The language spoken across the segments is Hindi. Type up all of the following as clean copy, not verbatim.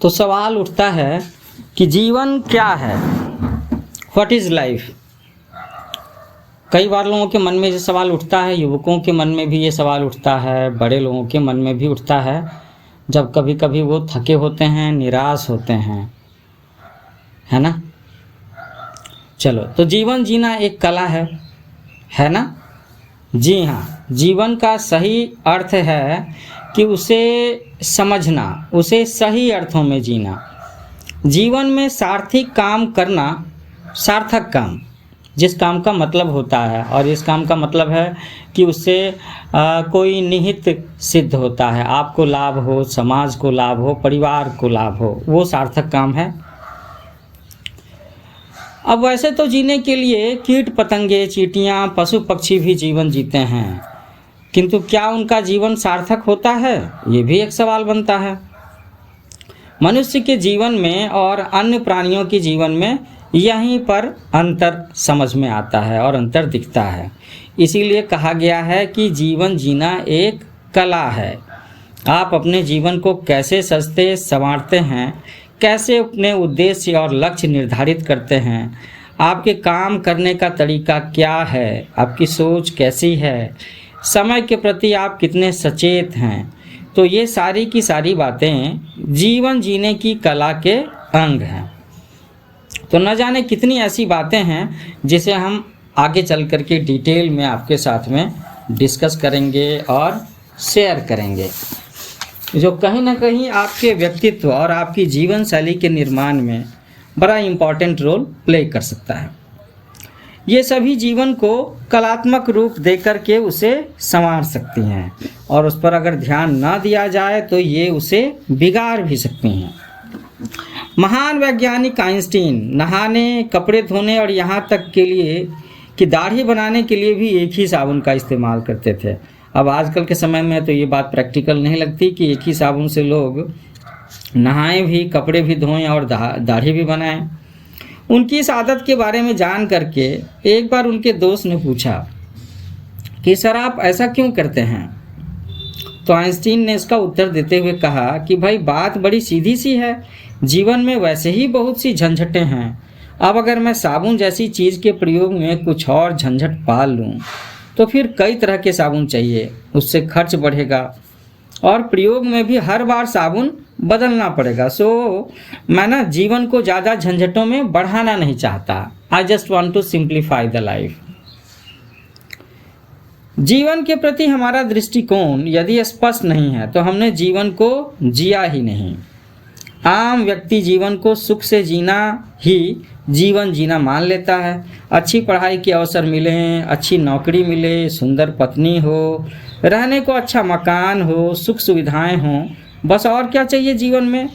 तो सवाल उठता है कि जीवन क्या है, व्हाट इज़ लाइफ। कई बार लोगों के मन में ये सवाल उठता है, युवकों के मन में भी ये सवाल उठता है, बड़े लोगों के मन में भी उठता है जब कभी कभी वो थके होते हैं, निराश होते हैं, है ना। चलो, तो जीवन जीना एक कला है ना। जी हाँ, जीवन का सही अर्थ है कि उसे समझना, उसे सही अर्थों में जीना। जीवन में सार्थक काम करना, सार्थक काम, जिस काम का मतलब होता है, और इस काम का मतलब है कि उससे कोई निहित सिद्ध होता है, आपको लाभ हो, समाज को लाभ हो, परिवार को लाभ हो, वो सार्थक काम है। अब वैसे तो जीने के लिए कीट पतंगे, चींटियाँ, पशु पक्षी भी जीवन जीते हैं, किंतु क्या उनका जीवन सार्थक होता है, ये भी एक सवाल बनता है। मनुष्य के जीवन में और अन्य प्राणियों के जीवन में यहीं पर अंतर समझ में आता है और अंतर दिखता है। इसीलिए कहा गया है कि जीवन जीना एक कला है। आप अपने जीवन को कैसे सजते संवारते हैं, कैसे अपने उद्देश्य और लक्ष्य निर्धारित करते हैं, आपके काम करने का तरीका क्या है, आपकी सोच कैसी है, समय के प्रति आप कितने सचेत हैं, तो ये सारी की सारी बातें जीवन जीने की कला के अंग हैं। तो न जाने कितनी ऐसी बातें हैं जिसे हम आगे चल कर के डिटेल में आपके साथ में डिस्कस करेंगे और शेयर करेंगे, जो कहीं ना कहीं आपके व्यक्तित्व और आपकी जीवन शैली के निर्माण में बड़ा इम्पॉर्टेंट रोल प्ले कर सकता है। ये सभी जीवन को कलात्मक रूप देकर के उसे संवार सकती हैं, और उस पर अगर ध्यान ना दिया जाए तो ये उसे बिगाड़ भी सकती हैं। महान वैज्ञानिक आइंस्टीन नहाने, कपड़े धोने और यहाँ तक के लिए कि दाढ़ी बनाने के लिए भी एक ही साबुन का इस्तेमाल करते थे। अब आजकल के समय में तो ये बात प्रैक्टिकल नहीं लगती कि एक ही साबुन से लोग नहाएं भी, कपड़े भी धोएं और दाढ़ी भी बनाएं। उनकी इस आदत के बारे में जान करके एक बार उनके दोस्त ने पूछा कि सर आप ऐसा क्यों करते हैं। तो आइंस्टीन ने इसका उत्तर देते हुए कहा कि भाई बात बड़ी सीधी सी है, जीवन में वैसे ही बहुत सी झंझटें हैं। अब अगर मैं साबुन जैसी चीज़ के प्रयोग में कुछ और झंझट पाल लूँ तो फिर कई तरह के साबुन चाहिए, उससे खर्च बढ़ेगा और प्रयोग में भी हर बार साबुन बदलना पड़ेगा। सो मैं ना जीवन को ज़्यादा झंझटों में बढ़ाना नहीं चाहता। I just want to simplify the life. जीवन के प्रति हमारा दृष्टिकोण यदि स्पष्ट नहीं है तो हमने जीवन को जिया ही नहीं। आम व्यक्ति जीवन को सुख से जीना ही जीवन जीना मान लेता है। अच्छी पढ़ाई के अवसर मिले, अच्छी नौकरी मिले, सुंदर पत्नी हो, रहने को अच्छा मकान हो, सुख सुविधाएं हों, बस और क्या चाहिए जीवन में।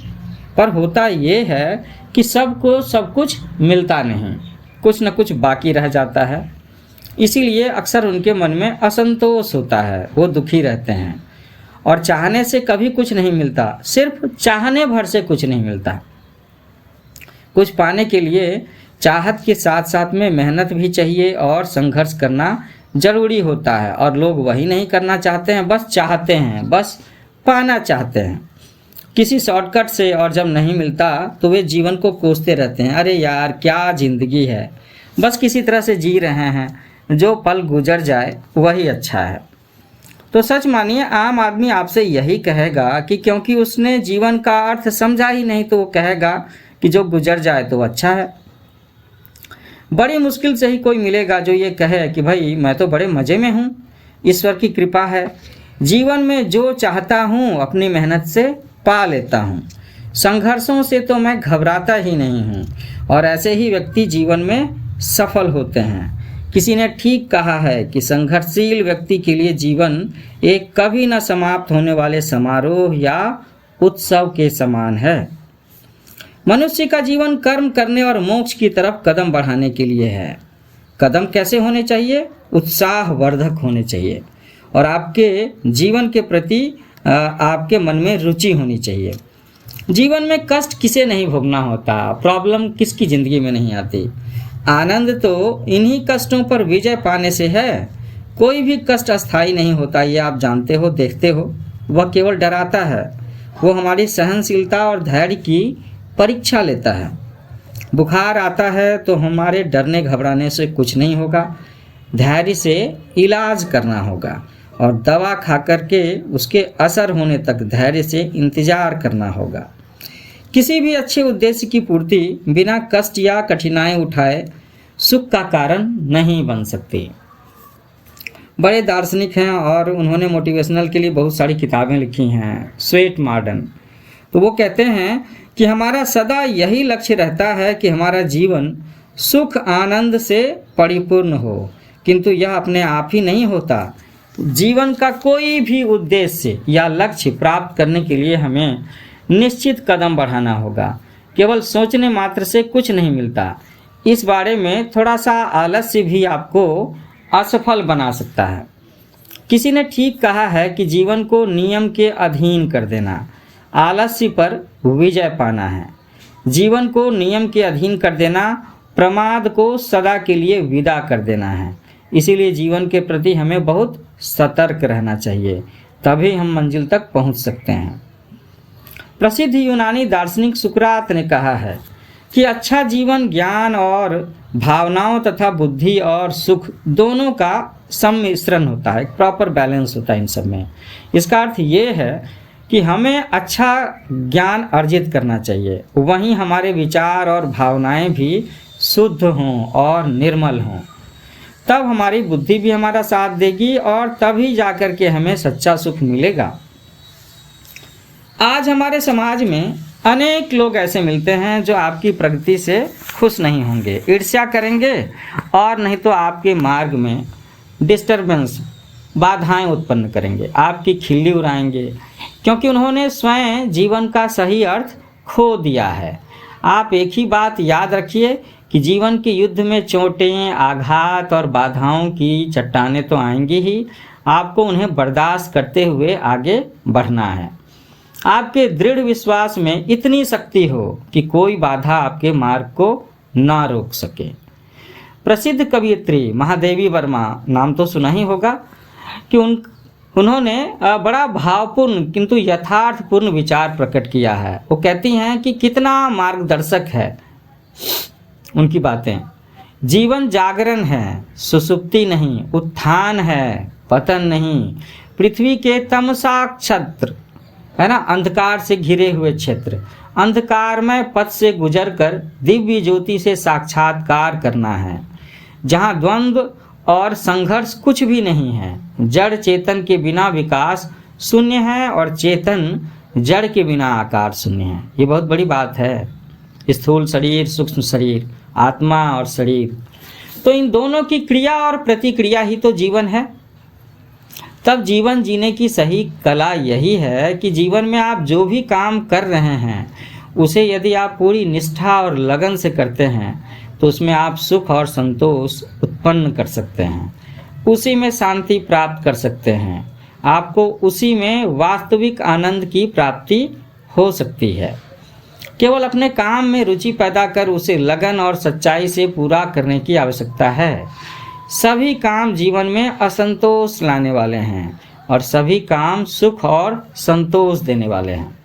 पर होता ये है कि सबको सब कुछ मिलता नहीं, कुछ न कुछ बाकी रह जाता है। इसीलिए अक्सर उनके मन में असंतोष होता है, वो दुखी रहते हैं। और चाहने से कभी कुछ नहीं मिलता, सिर्फ चाहने भर से कुछ नहीं मिलता। कुछ पाने के लिए चाहत के साथ साथ में मेहनत भी चाहिए और संघर्ष करना जरूरी होता है, और लोग वही नहीं करना चाहते हैं, बस चाहते हैं, बस पाना चाहते हैं किसी शॉर्टकट से। और जब नहीं मिलता तो वे जीवन को कोसते रहते हैं, अरे यार क्या ज़िंदगी है, बस किसी तरह से जी रहे हैं, जो पल गुजर जाए वही अच्छा है। तो सच मानिए, आम आदमी आपसे यही कहेगा कि क्योंकि उसने जीवन का अर्थ समझा ही नहीं तो वो कहेगा कि जो गुजर जाए तो अच्छा है। बड़ी मुश्किल से ही कोई मिलेगा जो ये कहे कि भाई मैं तो बड़े मज़े में हूँ, ईश्वर की कृपा है, जीवन में जो चाहता हूँ अपनी मेहनत से पा लेता हूँ, संघर्षों से तो मैं घबराता ही नहीं हूँ। और ऐसे ही व्यक्ति जीवन में सफल होते हैं। किसी ने ठीक कहा है कि संघर्षशील व्यक्ति के लिए जीवन एक कभी न समाप्त होने वाले समारोह या उत्सव के समान है। मनुष्य का जीवन कर्म करने और मोक्ष की तरफ कदम बढ़ाने के लिए है। कदम कैसे होने चाहिए? उत्साहवर्धक होने चाहिए, और आपके जीवन के प्रति आपके मन में रुचि होनी चाहिए। जीवन में कष्ट किसे नहीं भोगना होता, प्रॉब्लम किसकी ज़िंदगी में नहीं आती। आनंद तो इन्हीं कष्टों पर विजय पाने से है। कोई भी कष्ट अस्थायी नहीं होता, ये आप जानते हो, देखते हो। वह केवल डराता है वो हमारी सहनशीलता और धैर्य की परीक्षा लेता है। बुखार आता है तो हमारे डरने घबराने से कुछ नहीं होगा, धैर्य से इलाज करना होगा और दवा खा कर के उसके असर होने तक धैर्य से इंतज़ार करना होगा। किसी भी अच्छे उद्देश्य की पूर्ति बिना कष्ट या कठिनाई उठाए सुख का कारण नहीं बन सकती। बड़े दार्शनिक हैं और उन्होंने मोटिवेशनल के लिए बहुत सारी किताबें लिखी हैं, स्वेट मॉर्डन। तो वो कहते हैं कि हमारा सदा यही लक्ष्य रहता है कि हमारा जीवन सुख आनंद से परिपूर्ण हो, किंतु यह अपने आप ही नहीं होता। जीवन का कोई भी उद्देश्य या लक्ष्य प्राप्त करने के लिए हमें निश्चित कदम बढ़ाना होगा। केवल सोचने मात्र से कुछ नहीं मिलता। इस बारे में थोड़ा सा आलस्य भी आपको असफल बना सकता है। किसी ने ठीक कहा है कि जीवन को नियम के अधीन कर देना आलस्य पर विजय पाना है। जीवन को नियम के अधीन कर देना प्रमाद को सदा के लिए विदा कर देना है। इसीलिए जीवन के प्रति हमें बहुत सतर्क रहना चाहिए, तभी हम मंजिल तक पहुंच सकते हैं। प्रसिद्ध यूनानी दार्शनिक सुकरात ने कहा है कि अच्छा जीवन ज्ञान और भावनाओं तथा बुद्धि और सुख दोनों का सम्मिश्रण होता है, एक प्रॉपर बैलेंस होता है इन सब में। इसका अर्थ ये है कि हमें अच्छा ज्ञान अर्जित करना चाहिए, वहीं हमारे विचार और भावनाएं भी शुद्ध हों और निर्मल हों। तब हमारी बुद्धि भी हमारा साथ देगी और तभी जाकर के हमें सच्चा सुख मिलेगा। आज हमारे समाज में अनेक लोग ऐसे मिलते हैं जो आपकी प्रगति से खुश नहीं होंगे, ईर्ष्या करेंगे और नहीं तो आपके मार्ग में डिस्टरबेंस, बाधाएं उत्पन्न करेंगे, आपकी खिल्ली उड़ाएंगे, क्योंकि उन्होंने स्वयं जीवन का सही अर्थ खो दिया है। आप एक ही बात याद रखिए कि जीवन के युद्ध में चोटें, आघात और बाधाओं की चट्टानें तो आएंगी ही, आपको उन्हें बर्दाश्त करते हुए आगे बढ़ना है। आपके दृढ़ विश्वास में इतनी शक्ति हो कि कोई बाधा आपके मार्ग को ना रोक सके। प्रसिद्ध कवयित्री महादेवी वर्मा, नाम तो सुना ही होगा, कि उन्होंने बड़ा भावपूर्ण किंतु यथार्थपूर्ण विचार प्रकट किया है। वो कहती हैं कि कितना मार्गदर्शक है उनकी बातें। जीवन जागरण है, सुसुप्ति नहीं, उत्थान है, पतन नहीं। पृथ्वी के तमसा क्षेत्र है ना, अंधकार से घिरे हुए क्षेत्र, अंधकारमय पथ से गुजरकर दिव्य ज्योति से साक्षात्कार करना है, जहाँ द्वंद्व और संघर्ष कुछ भी नहीं है। जड़ चेतन के बिना विकास शून्य है और चेतन जड़ के बिना आकार शून्य है। ये बहुत बड़ी बात है। स्थूल शरीर, सूक्ष्म शरीर, आत्मा और शरीर, तो इन दोनों की क्रिया और प्रतिक्रिया ही तो जीवन है। तब जीवन जीने की सही कला यही है कि जीवन में आप जो भी काम कर रहे हैं उसे यदि आप पूरी निष्ठा और लगन से करते हैं तो उसमें आप सुख और संतोष उत्पन्न कर सकते हैं, उसी में शांति प्राप्त कर सकते हैं, आपको उसी में वास्तविक आनंद की प्राप्ति हो सकती है। केवल अपने काम में रुचि पैदा कर उसे लगन और सच्चाई से पूरा करने की आवश्यकता है। सभी काम जीवन में असंतोष लाने वाले हैं और सभी काम सुख और संतोष देने वाले हैं।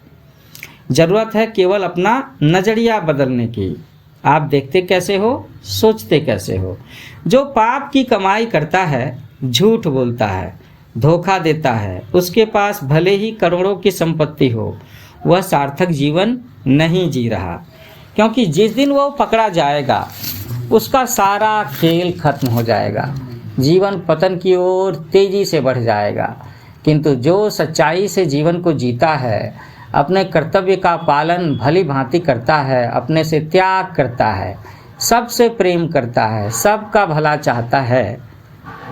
जरूरत है केवल अपना नजरिया बदलने की। आप देखते कैसे हो, सोचते कैसे हो। जो पाप की कमाई करता है, झूठ बोलता है, धोखा देता है, उसके पास भले ही करोड़ों की संपत्ति हो, वह सार्थक जीवन नहीं जी रहा, क्योंकि जिस दिन वो पकड़ा जाएगा उसका सारा खेल खत्म हो जाएगा, जीवन पतन की ओर तेजी से बढ़ जाएगा। किंतु जो सच्चाई से जीवन को जीता है, अपने कर्तव्य का पालन भली भांति करता है, अपने से त्याग करता है, सबसे प्रेम करता है, सबका भला चाहता है,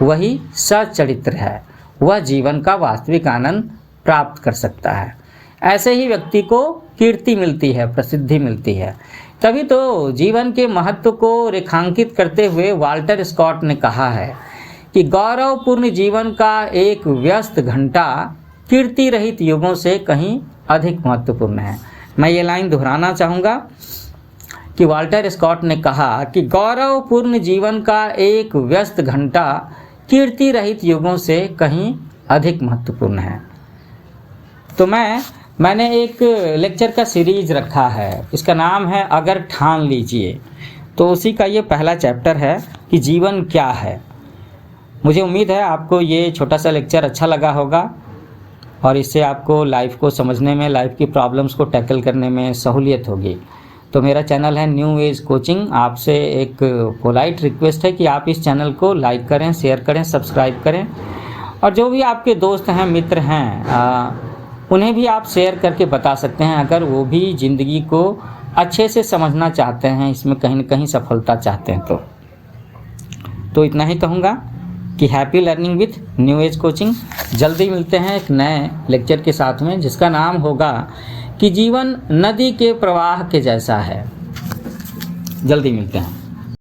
वही सच्चरित्र है। वह जीवन का वास्तविक आनंद प्राप्त कर सकता है। ऐसे ही व्यक्ति को कीर्ति मिलती है, प्रसिद्धि मिलती है। तभी तो जीवन के महत्व को रेखांकित करते हुए वाल्टर स्कॉट ने कहा है कि गौरवपूर्ण जीवन का एक व्यस्त घंटा कीर्ति रहित युगों से कहीं अधिक महत्वपूर्ण है। मैं ये लाइन दोहराना चाहूँगा कि वाल्टर स्कॉट ने कहा कि गौरवपूर्ण जीवन का एक व्यस्त घंटा कीर्ति रहित युगों से कहीं अधिक महत्वपूर्ण है। तो मैं मैंने एक लेक्चर का सीरीज रखा है, इसका नाम है अगर ठान लीजिए। तो उसी का ये पहला चैप्टर है कि जीवन क्या है। मुझे उम्मीद है आपको ये छोटा सा लेक्चर अच्छा लगा होगा और इससे आपको लाइफ को समझने में, लाइफ की प्रॉब्लम्स को टैकल करने में सहूलियत होगी। तो मेरा चैनल है न्यू एज कोचिंग। आपसे एक पोलाइट रिक्वेस्ट है कि आप इस चैनल को लाइक करें, शेयर करें, सब्सक्राइब करें और जो भी आपके दोस्त हैं, मित्र हैं, उन्हें भी आप शेयर करके बता सकते हैं अगर वो भी ज़िंदगी को अच्छे से समझना चाहते हैं, इसमें कहीं न कहीं सफलता चाहते हैं। तो इतना ही कहूँगा कि happy learning with new age coaching. जल्दी मिलते हैं एक नए लेक्चर के साथ में, जिसका नाम होगा कि जीवन नदी के प्रवाह के जैसा है। जल्दी मिलते हैं।